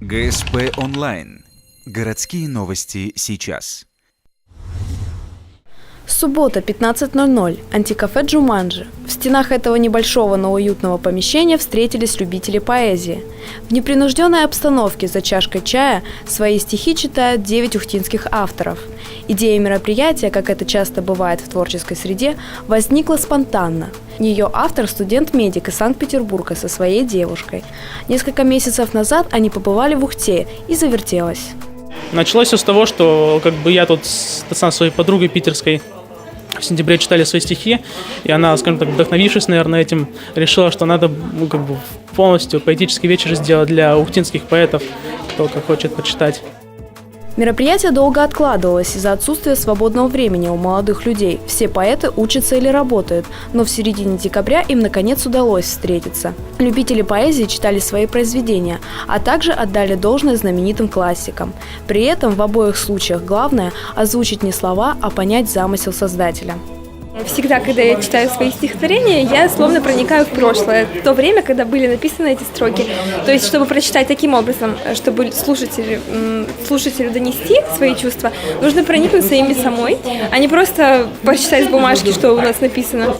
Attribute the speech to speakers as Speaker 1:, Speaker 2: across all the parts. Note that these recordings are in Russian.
Speaker 1: ГСП онлайн. Городские новости сейчас.
Speaker 2: Суббота, 15:00. Антикафе «Джуманджи». В стенах этого небольшого, но уютного помещения встретились любители поэзии. В непринужденной обстановке за чашкой чая свои стихи читают 9 ухтинских авторов. Идея мероприятия, как это часто бывает в творческой среде, возникла спонтанно. Ее автор – студент-медик из Санкт-Петербурга со своей девушкой. Несколько месяцев назад они побывали в Ухте, и завертелось.
Speaker 3: Началось все с того, что я тут с своей подругой питерской в сентябре читали свои стихи, и она, скажем так, вдохновившись, наверное, этим, решила, что надо полностью поэтический вечер сделать для ухтинских поэтов, кто как хочет почитать.
Speaker 2: Мероприятие долго откладывалось из-за отсутствия свободного времени у молодых людей. Все поэты учатся или работают, но в середине декабря им наконец удалось встретиться. Любители поэзии читали свои произведения, а также отдали должное знаменитым классикам. При этом в обоих случаях главное – озвучить не слова, а понять замысел создателя.
Speaker 4: Всегда, когда я читаю свои стихотворения, я словно проникаю в прошлое, в то время, когда были написаны эти строки. То есть, чтобы прочитать таким образом, чтобы слушателю донести свои чувства, нужно проникнуться ими самой, а не просто прочитать с бумажки, что у нас написано.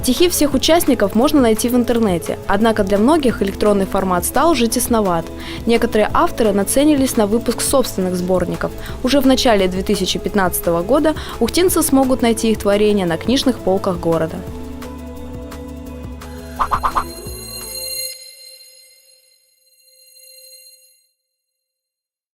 Speaker 2: Стихи всех участников можно найти в интернете, однако для многих электронный формат стал уже тесноват. Некоторые авторы нацелились на выпуск собственных сборников. Уже в начале 2015 года ухтинцы смогут найти их творения на книжных полках города.